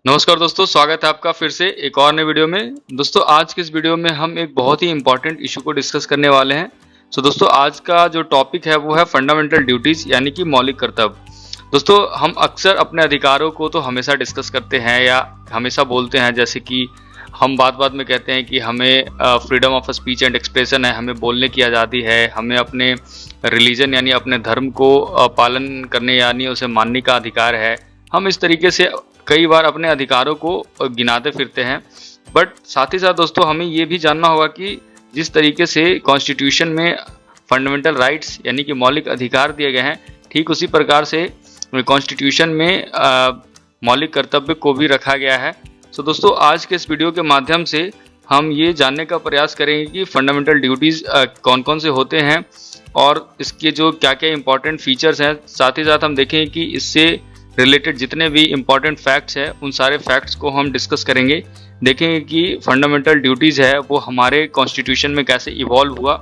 नमस्कार दोस्तों, स्वागत है आपका फिर से एक और नए वीडियो में। दोस्तों आज के इस वीडियो में हम एक बहुत ही इम्पोर्टेंट इशू को डिस्कस करने वाले हैं। दोस्तों आज का जो टॉपिक है वो है फंडामेंटल ड्यूटीज़ यानी कि मौलिक कर्तव्य। दोस्तों हम अक्सर अपने अधिकारों को तो हमेशा डिस्कस करते हैं या हमेशा बोलते हैं, जैसे कि हम बात बात में कहते हैं कि हमें freedom of speech and expression है, हमें बोलने की आज़ादी है, हमें अपने रिलीजन यानी अपने धर्म को पालन करने यानी उसे मानने का अधिकार है। हम इस तरीके से कई बार अपने अधिकारों को गिनाते फिरते हैं, बट साथ ही साथ दोस्तों हमें ये भी जानना होगा कि जिस तरीके से कॉन्स्टिट्यूशन में फंडामेंटल राइट्स यानी कि मौलिक अधिकार दिए गए हैं, ठीक उसी प्रकार से कॉन्स्टिट्यूशन में मौलिक कर्तव्य को भी रखा गया है। सो दोस्तों आज के इस वीडियो के माध्यम से हम ये जानने का प्रयास करेंगे कि फंडामेंटल ड्यूटीज़ कौन कौन से होते हैं और इसके जो क्या क्या इंपॉर्टेंट फीचर्स हैं। साथ ही साथ हम देखेंगे कि इससे रिलेटेड जितने भी इम्पॉर्टेंट फैक्ट्स हैं उन सारे फैक्ट्स को हम डिस्कस करेंगे। देखेंगे कि फंडामेंटल ड्यूटीज़ है वो हमारे कॉन्स्टिट्यूशन में कैसे इवॉल्व हुआ,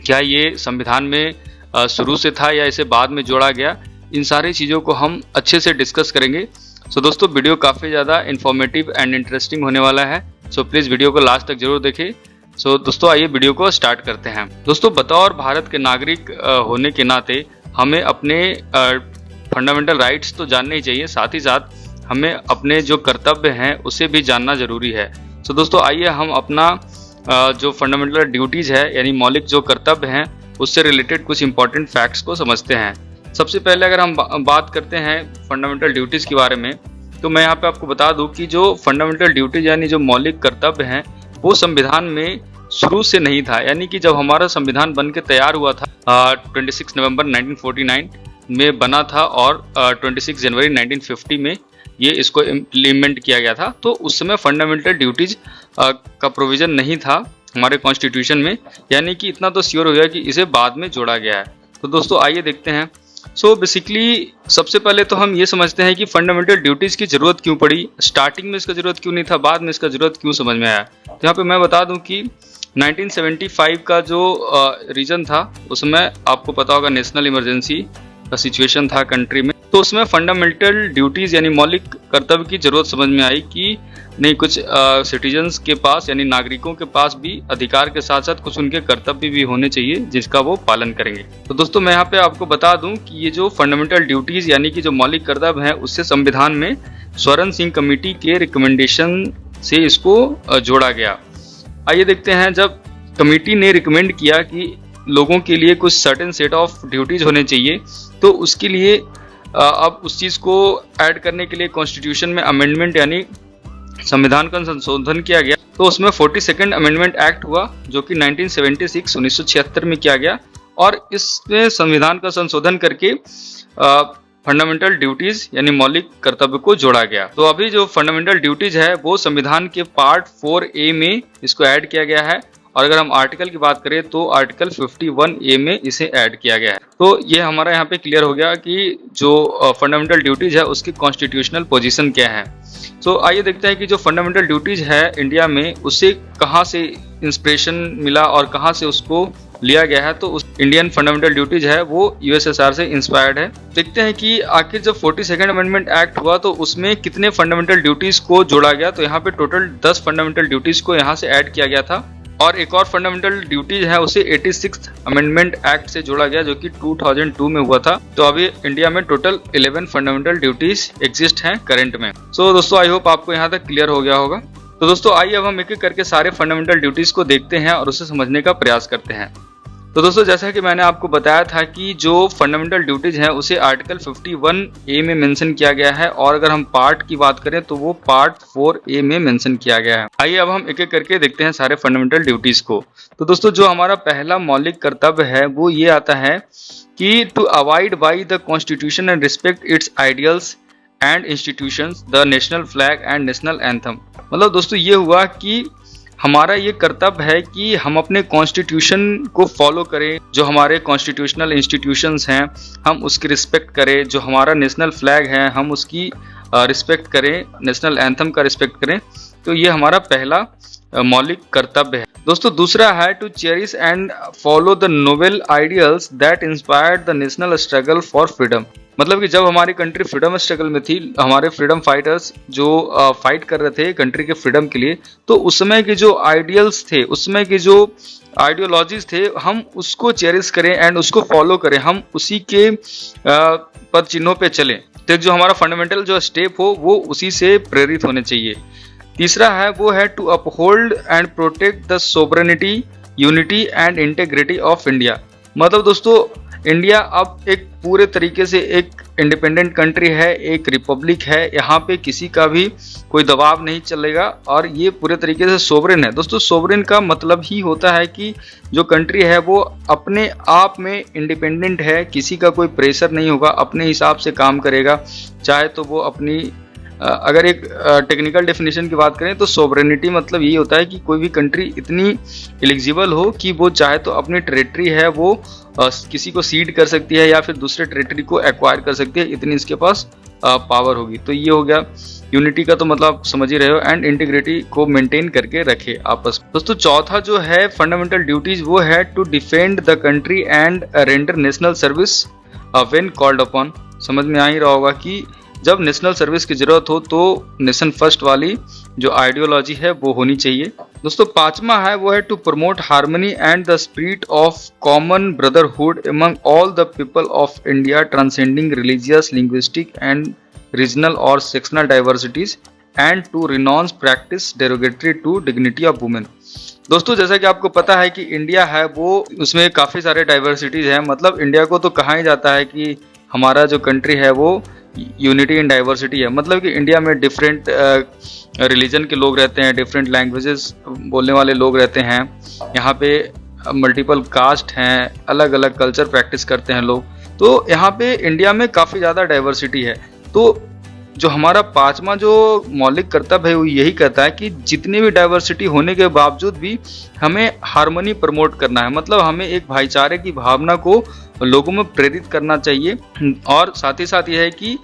क्या ये संविधान में शुरू से था या इसे बाद में जोड़ा गया। इन सारी चीज़ों को हम अच्छे से डिस्कस करेंगे। सो दोस्तों वीडियो काफ़ी ज़्यादा इन्फॉर्मेटिव एंड इंटरेस्टिंग होने वाला है, सो प्लीज़ वीडियो को लास्ट तक जरूर देखें। सो दोस्तों आइए वीडियो को स्टार्ट करते हैं। दोस्तों बतौर भारत के नागरिक होने के नाते हमें अपने फंडामेंटल राइट्स तो जानने ही चाहिए, साथ ही साथ हमें अपने जो कर्तव्य हैं उसे भी जानना जरूरी है। सो दोस्तों आइए हम अपना जो फंडामेंटल ड्यूटीज़ है यानी मौलिक जो कर्तव्य हैं उससे रिलेटेड कुछ इंपॉर्टेंट फैक्ट्स को समझते हैं। सबसे पहले अगर हम बात करते हैं फंडामेंटल ड्यूटीज़ के बारे में, तो मैं यहाँ पे आपको बता दूँ कि जो फंडामेंटल ड्यूटीज यानी जो मौलिक कर्तव्य हैं वो संविधान में शुरू से नहीं था। यानी कि जब हमारा संविधान बन के तैयार हुआ था 26 नवंबर 1949 में बना था और 26 जनवरी 1950 में ये इसको इम्प्लीमेंट किया गया था, तो उस समय फंडामेंटल ड्यूटीज का प्रोविज़न नहीं था हमारे कॉन्स्टिट्यूशन में। यानी कि इतना तो श्योर हो गया कि इसे बाद में जोड़ा गया है। तो दोस्तों आइए देखते हैं। सो बेसिकली सबसे पहले तो हम ये समझते हैं कि फंडामेंटल ड्यूटीज़ की ज़रूरत क्यों पड़ी, स्टार्टिंग में इसका ज़रूरत क्यों नहीं था, बाद में इसका ज़रूरत क्यों समझ में आया। तो यहाँ पे मैं बता दूं कि 1975 का जो रीजन था उसमें आपको पता होगा नेशनल इमरजेंसी का सिचुएशन था कंट्री में, तो उसमें फंडामेंटल ड्यूटीज़ यानी मौलिक कर्तव्य की ज़रूरत समझ में आई कि नहीं, कुछ सिटीजन्स के पास यानी नागरिकों के पास भी अधिकार के साथ साथ कुछ उनके कर्तव्य भी होने चाहिए जिसका वो पालन करेंगे। तो दोस्तों मैं यहाँ पे आपको बता दूं कि ये जो फंडामेंटल ड्यूटीज़ यानी कि जो मौलिक कर्तव्य है उससे संविधान में स्वर्ण सिंह कमेटी के रिकमेंडेशन से इसको जोड़ा गया। आइए देखते हैं, जब कमेटी ने रिकमेंड किया कि लोगों के लिए कुछ सर्टेन सेट ऑफ ड्यूटीज़ होने चाहिए, तो उसके लिए अब उस चीज़ को ऐड करने के लिए कॉन्स्टिट्यूशन में अमेंडमेंट यानी संविधान का संशोधन किया गया। तो उसमें 42nd अमेंडमेंट एक्ट हुआ जो कि 1976 में किया गया और इसमें संविधान का संशोधन करके फंडामेंटल ड्यूटीज़ यानी मौलिक कर्तव्य को जोड़ा गया। तो अभी जो फंडामेंटल ड्यूटीज़ है वो संविधान के पार्ट 4A में इसको ऐड किया गया है, और अगर हम आर्टिकल की बात करें तो आर्टिकल 51A में इसे ऐड किया गया है। तो ये हमारा यहाँ पे क्लियर हो गया कि जो फंडामेंटल ड्यूटीज़ है उसकी कॉन्स्टिट्यूशनल पोजीशन क्या है। सो आइए देखते हैं कि जो फंडामेंटल ड्यूटीज़ है इंडिया में उससे कहाँ से इंस्पिरेशन मिला और कहाँ से उसको लिया गया है। तो उस इंडियन फंडामेंटल ड्यूटीज़ है वो यूएसएसआर से इंस्पायर्ड है। देखते हैं कि आखिर जब 42nd अमेंडमेंट एक्ट हुआ तो उसमें कितने फंडामेंटल ड्यूटीज़ को जोड़ा गया। तो यहाँ पे टोटल 10 फंडामेंटल ड्यूटीज़ को यहाँ से ऐड किया गया था, और एक और फंडामेंटल ड्यूटीज है उसे 86th अमेंडमेंट एक्ट से जोड़ा गया जो कि 2002 में हुआ था। तो अभी इंडिया में टोटल 11 फंडामेंटल ड्यूटीज एग्जिस्ट हैं करंट में। सो दोस्तों आई होप आपको यहाँ तक क्लियर हो गया होगा। तो दोस्तों आइए अब हम एक एक करके सारे फंडामेंटल ड्यूटीज को देखते हैं और उसे समझने का प्रयास करते हैं। तो दोस्तों जैसा कि मैंने आपको बताया था कि जो फंडामेंटल ड्यूटीज हैं उसे आर्टिकल 51A में मेंशन किया गया है, और अगर हम पार्ट की बात करें तो वो पार्ट 4A में मेंशन किया गया है। आइए अब हम एक एक करके देखते हैं सारे फंडामेंटल ड्यूटीज को। तो दोस्तों जो हमारा पहला मौलिक कर्तव्य है वो ये आता है कि to avoid by the constitution and respect its ideals and institutions the national flag and national anthem. मतलब दोस्तों ये हुआ कि हमारा ये कर्तव्य है कि हम अपने कॉन्स्टिट्यूशन को फॉलो करें, जो हमारे कॉन्स्टिट्यूशनल इंस्टीट्यूशंस हैं हम उसकी रिस्पेक्ट करें, जो हमारा नेशनल फ्लैग है हम उसकी रिस्पेक्ट करें, नेशनल एंथम का रिस्पेक्ट करें। तो ये हमारा पहला मौलिक कर्तव्य है। दोस्तों दूसरा है to cherish and follow the noble ideals that inspired the national struggle for freedom. मतलब कि जब हमारी कंट्री फ्रीडम स्ट्रगल में थी, हमारे फ्रीडम फाइटर्स जो फाइट कर रहे थे कंट्री के फ्रीडम के लिए, तो उस समय के जो आइडियल्स थे, उस समय के जो आइडियोलॉजीज थे, हम उसको चेरिश करें एंड उसको फॉलो करें, हम उसी के पद चिन्हों पे चलें। तो जो हमारा फंडामेंटल जो स्टेप हो वो उसी से प्रेरित होने चाहिए। तीसरा है वो है to uphold and protect the sovereignty, unity and integrity of India. मतलब दोस्तों, इंडिया अब एक पूरे तरीके से एक इंडिपेंडेंट कंट्री है, एक रिपब्लिक है, यहाँ पे किसी का भी कोई दबाव नहीं चलेगा और ये पूरे तरीके से सोवरेन है। दोस्तों, सोवरेन का मतलब ही होता है कि जो कंट्री है वो अपने आप में इंडिपेंडेंट है, किसी का कोई प्रेशर नहीं होगा, अपने हिसाब से काम करेगा, चाहे तो वो अपनी अगर एक टेक्निकल डेफिनेशन की बात करें तो सोवरेनिटी मतलब यही होता है कि कोई भी कंट्री इतनी एलिजिबल हो कि वो चाहे तो अपनी टेरिटरी है वो किसी को सीड कर सकती है या फिर दूसरे टेरिटरी को एक्वायर कर सकती है, इतनी इसके पास पावर होगी। तो ये हो गया यूनिटी का, तो मतलब आप समझ ही रहे हो, एंड इंटीग्रिटी को मेंटेन करके रखे आपस में। दोस्तों, चौथा जो है फंडामेंटल ड्यूटीज वो है to defend the country and render national service when called upon. समझ में आ ही रहा होगा कि जब नेशनल सर्विस की जरूरत हो तो नेशन फर्स्ट वाली जो आइडियोलॉजी है वो होनी चाहिए। दोस्तों, पांचवा है वो है to promote harmony and the spirit of common brotherhood among all the people of India, transcending religious, linguistic and regional और sectional diversities and to renounce practice derogatory to dignity of women. दोस्तों, जैसा कि आपको पता है कि India है वो उसमें काफ़ी सारे डाइवर्सिटीज हैं। मतलब इंडिया को तो कहा ही जाता है कि हमारा जो कंट्री है वो यूनिटी इन डाइवर्सिटी है। मतलब कि इंडिया में डिफरेंट रिलीजन के लोग रहते हैं, डिफरेंट लैंग्वेजेस बोलने वाले लोग रहते हैं, यहाँ पे मल्टीपल कास्ट हैं, अलग अलग कल्चर प्रैक्टिस करते हैं लोग। तो यहाँ पे इंडिया में काफ़ी ज़्यादा डाइवर्सिटी है। तो जो हमारा पांचवा जो मौलिक कर्तव्य है वो यही कहता है कि जितनी भी डाइवर्सिटी होने के बावजूद भी हमें हार्मनी प्रमोट करना है। मतलब हमें एक भाईचारे की भावना को लोगों में प्रेरित करना चाहिए, और साथ ही साथ यह है कि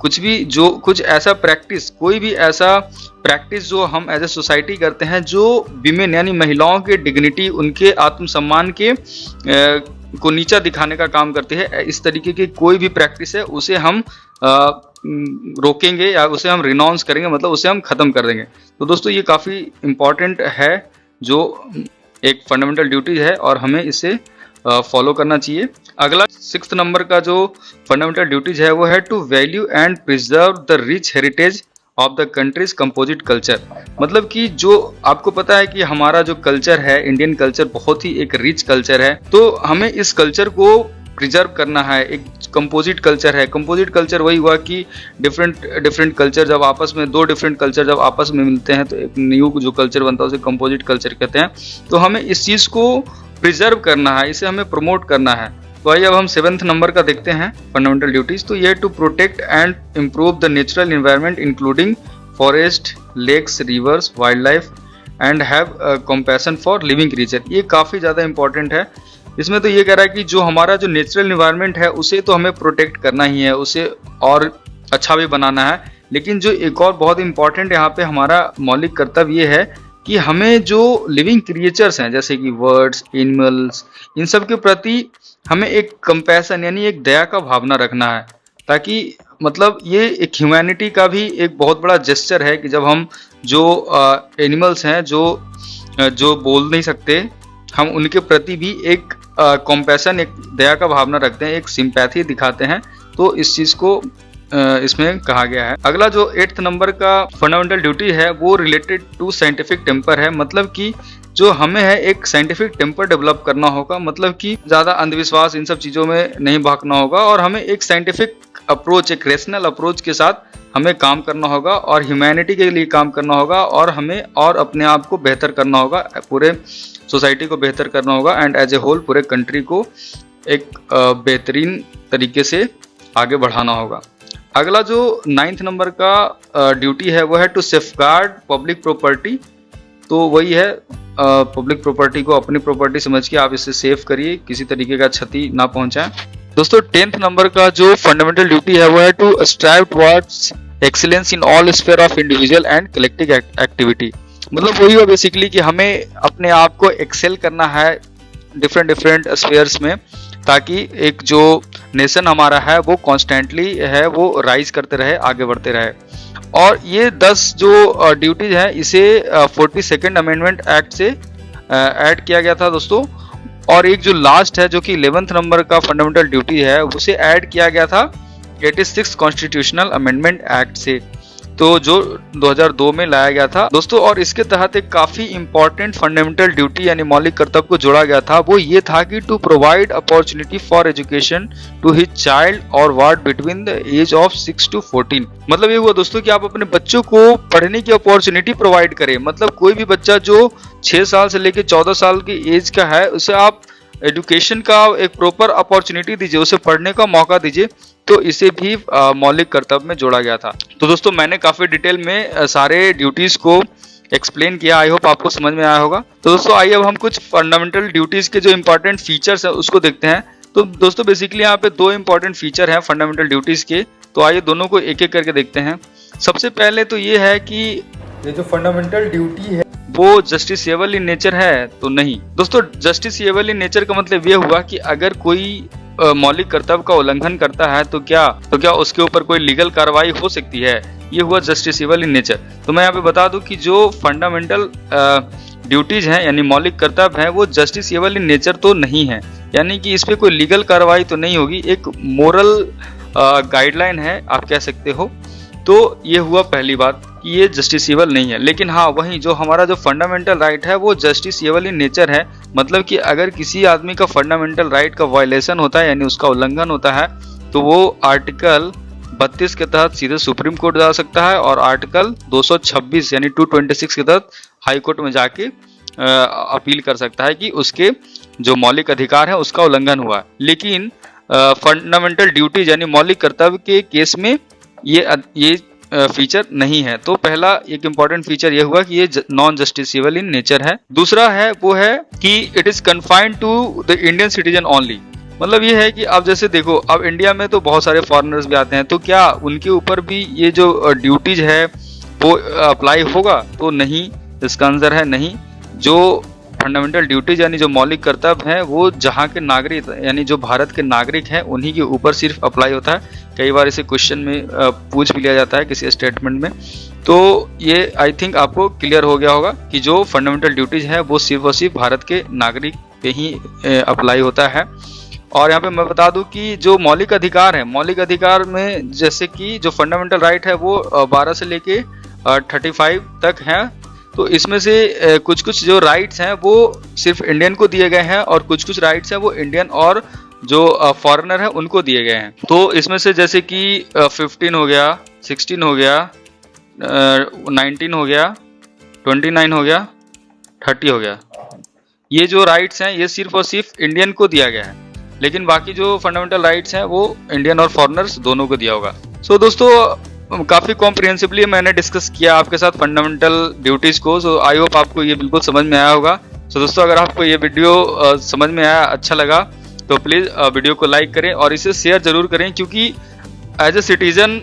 कुछ ऐसा प्रैक्टिस, कोई भी ऐसा प्रैक्टिस जो हम एज ए सोसाइटी करते हैं जो विमेन यानी महिलाओं के डिग्निटी, उनके आत्मसम्मान के को नीचा दिखाने का काम करती है, इस तरीके की कोई भी प्रैक्टिस है उसे हम रोकेंगे या उसे हम रिनाउंस करेंगे, मतलब उसे हम खत्म कर देंगे। तो दोस्तों, ये काफ़ी इम्पॉर्टेंट है, जो एक फंडामेंटल ड्यूटी है और हमें इसे फॉलो करना चाहिए। अगला 6th नंबर का जो फंडामेंटल ड्यूटीज है वो है to value and preserve the rich heritage of the country's composite culture. मतलब कि जो आपको पता है कि हमारा जो कल्चर है, इंडियन कल्चर बहुत ही एक रिच कल्चर है, तो हमें इस कल्चर को प्रिजर्व करना है। एक कंपोजिट कल्चर है, कंपोजिट कल्चर वही हुआ कि डिफरेंट कल्चर जब आपस में, दो डिफरेंट कल्चर जब आपस में मिलते हैं तो एक न्यू जो कल्चर बनता है उसे कंपोजिट कल्चर कहते हैं। तो हमें इस चीज़ को प्रिजर्व करना है, इसे हमें प्रमोट करना है। तो आइए अब हम 7th नंबर का देखते हैं फंडामेंटल ड्यूटीज। तो ये to protect and improve the natural environment including forest, lakes, rivers, wild life and have compassion for living creature. ये काफ़ी ज़्यादा इंपॉर्टेंट है। इसमें तो ये कह रहा है कि जो हमारा जो नेचुरल एनवायरनमेंट है उसे तो हमें प्रोटेक्ट करना ही है, उसे और अच्छा भी बनाना है। लेकिन जो एक और बहुत इंपॉर्टेंट यहाँ पे हमारा मौलिक कर्तव्य ये है कि हमें जो लिविंग क्रिएचर्स हैं जैसे कि बर्ड्स, एनिमल्स, इन सब के प्रति हमें एक कंपैशन यानी एक दया का भावना रखना है, ताकि मतलब ये एक ह्यूमैनिटी का भी एक बहुत बड़ा जेस्चर है कि जब हम जो एनिमल्स हैं जो बोल नहीं सकते, हम उनके प्रति भी एक कंपैशन, एक दया का भावना रखते हैं, एक सिंपैथी दिखाते हैं। तो इस चीज़ को इसमें कहा गया है। अगला जो 8th नंबर का फंडामेंटल ड्यूटी है वो रिलेटेड टू साइंटिफिक टेम्पर है। मतलब कि जो हमें है एक साइंटिफिक टेम्पर डेवलप करना होगा, मतलब कि ज़्यादा अंधविश्वास इन सब चीज़ों में नहीं भागना होगा और हमें एक साइंटिफिक अप्रोच, एक रेशनल अप्रोच के साथ हमें काम करना होगा और ह्यूमैनिटी के लिए काम करना होगा और हमें और अपने आप को बेहतर करना होगा, पूरे सोसाइटी को बेहतर करना होगा एंड एज ए होल पूरे कंट्री को एक बेहतरीन तरीके से आगे बढ़ाना होगा। अगला जो 9th नंबर का ड्यूटी है वो है टू सेफगार्ड पब्लिक प्रॉपर्टी। तो वही है, पब्लिक प्रॉपर्टी को अपनी प्रॉपर्टी समझ के आप इसे सेफ करिए, किसी तरीके का क्षति ना पहुंचाएं। दोस्तों 10th नंबर का जो फंडामेंटल ड्यूटी है वो है to strive towards excellence in all sphere of individual and collective activity. मतलब वही है बेसिकली कि हमें अपने आप को एक्सेल करना है डिफरेंट स्फीयर्स में, ताकि एक जो नेशन हमारा है वो कॉन्स्टेंटली है वो राइज करते रहे, आगे बढ़ते रहे। और ये 10 जो ड्यूटीज है इसे 42nd अमेंडमेंट एक्ट से ऐड किया गया था दोस्तों। और एक जो लास्ट है जो कि 11th नंबर का फंडामेंटल ड्यूटी है उसे ऐड किया गया था 86 कॉन्स्टिट्यूशनल अमेंडमेंट एक्ट से, तो जो 2002 में लाया गया था दोस्तों। और इसके तहत एक काफी इंपॉर्टेंट फंडामेंटल ड्यूटी यानी मौलिक कर्तव्य को जोड़ा गया था, वो ये था कि to provide opportunity for education to his child और ward between the age of 6 to 14। मतलब ये हुआ दोस्तों कि आप अपने बच्चों को पढ़ने की अपॉर्चुनिटी प्रोवाइड करें। मतलब कोई भी बच्चा जो 6 साल से लेकर 14 साल की एज का है उसे आप एजुकेशन का एक प्रॉपर अपॉर्चुनिटी दीजिए, उसे पढ़ने का मौका दीजिए। तो इसे भी मौलिक कर्तव्य में जोड़ा गया था। तो दोस्तों मैंने काफी डिटेल में सारे ड्यूटीज को एक्सप्लेन किया, आई होप आपको समझ में आया होगा। तो दोस्तों आइए अब हम कुछ फंडामेंटल ड्यूटीज के जो इंपॉर्टेंट फीचर्स है उसको देखते हैं। तो दोस्तों बेसिकली यहाँ पे 2 इंपॉर्टेंट फीचर हैं फंडामेंटल ड्यूटीज के, तो आइए दोनों को एक एक करके देखते हैं। सबसे पहले तो ये है कि ये जो फंडामेंटल ड्यूटी है वो जस्टिसेबल इन नेचर है तो नहीं। दोस्तों जस्टिसेबल इन नेचर का मतलब ये हुआ कि अगर कोई मौलिक कर्तव्य का उल्लंघन करता है तो क्या उसके ऊपर कोई लीगल कार्रवाई हो सकती है, ये हुआ जस्टिसेबल इन नेचर। तो मैं यहाँ पे बता दूं कि जो फंडामेंटल ड्यूटीज हैं यानी मौलिक कर्तव्य हैं वो जस्टिसेबल इन नेचर तो नहीं है, यानी कि इस पे कोई लीगल कार्रवाई तो नहीं होगी, एक मोरल गाइडलाइन है आप कह सकते हो। तो ये हुआ पहली बात कि ये जस्टिसेबल नहीं है। लेकिन हाँ वहीं जो हमारा जो फंडामेंटल राइट है वो जस्टिसेबल इन नेचर है, मतलब कि अगर किसी आदमी का फंडामेंटल राइट का वायलेशन होता है यानी उसका उल्लंघन होता है तो वो आर्टिकल 32 के तहत सीधे सुप्रीम कोर्ट जा सकता है और आर्टिकल 226 यानी 226 के तहत हाई कोर्ट में जाके अपील कर सकता है कि उसके जो मौलिक अधिकार है उसका उल्लंघन हुआ है। लेकिन फंडामेंटल ड्यूटीज यानी मौलिक कर्तव्य के केस में ये फीचर नहीं है। तो पहला एक इंपॉर्टेंट फीचर ये हुआ कि ये नॉन जस्टिसेबल इन नेचर है। दूसरा है वो है कि it is confined to the Indian citizen only. मतलब ये है कि अब जैसे देखो अब इंडिया में तो बहुत सारे फॉरेनर्स भी आते हैं, तो क्या उनके ऊपर भी ये जो ड्यूटीज है वो अप्लाई होगा? तो नहीं, इसका आंसर है नहीं। जो फंडामेंटल ड्यूटीज यानी जो मौलिक कर्तव्य है वो जहाँ के नागरिक यानी जो भारत के नागरिक हैं उन्हीं के ऊपर सिर्फ अप्लाई होता है। कई बार इसे क्वेश्चन में पूछ भी लिया जाता है किसी स्टेटमेंट में। तो ये आई थिंक आपको क्लियर हो गया होगा कि जो फंडामेंटल ड्यूटीज है वो सिर्फ और सिर्फ भारत के नागरिक पे ही अप्लाई होता है। और यहाँ पे मैं बता दूं कि जो मौलिक अधिकार है, मौलिक अधिकार में जैसे कि जो फंडामेंटल राइट है वो 12 से लेके 35 तक है। तो इसमें से कुछ कुछ जो राइट्स हैं वो सिर्फ इंडियन को दिए गए हैं और कुछ कुछ राइट्स हैं वो इंडियन और जो फॉरेनर है उनको दिए गए हैं। तो इसमें से जैसे कि 15 हो गया, 16 हो गया, 19 हो गया, 29 हो गया, 30 हो गया, ये जो राइट्स हैं ये सिर्फ और सिर्फ इंडियन को दिया गया है। लेकिन बाकी जो फंडामेंटल राइट्स हैं वो इंडियन और फॉरेनर्स दोनों को दिया होगा। सो दोस्तों काफ़ी कॉम्प्रिहेंसिवली मैंने डिस्कस किया आपके साथ फंडामेंटल ड्यूटीज़ को। सो आई होप आपको ये बिल्कुल समझ में आया होगा। सो दोस्तों अगर आपको ये वीडियो समझ में आया, अच्छा लगा, तो प्लीज़ वीडियो को लाइक करें और इसे शेयर ज़रूर करें, क्योंकि as a citizen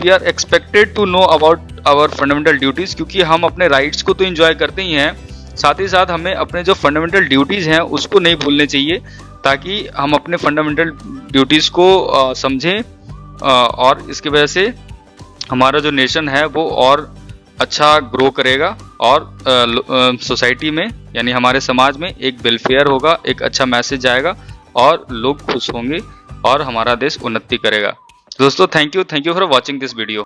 we are expected to know about our fundamental duties, क्योंकि हम अपने राइट्स को तो इंजॉय करते ही हैं, साथ ही साथ हमें अपने जो फंडामेंटल ड्यूटीज़ हैं उसको नहीं भूलने चाहिए, ताकि हम अपने फंडामेंटल ड्यूटीज़ को समझें और इसकी वजह से हमारा जो नेशन है वो और अच्छा ग्रो करेगा और सोसाइटी में यानी हमारे समाज में एक वेलफेयर होगा, एक अच्छा मैसेज आएगा और लोग खुश होंगे और हमारा देश उन्नति करेगा। दोस्तों thank you for watching this video.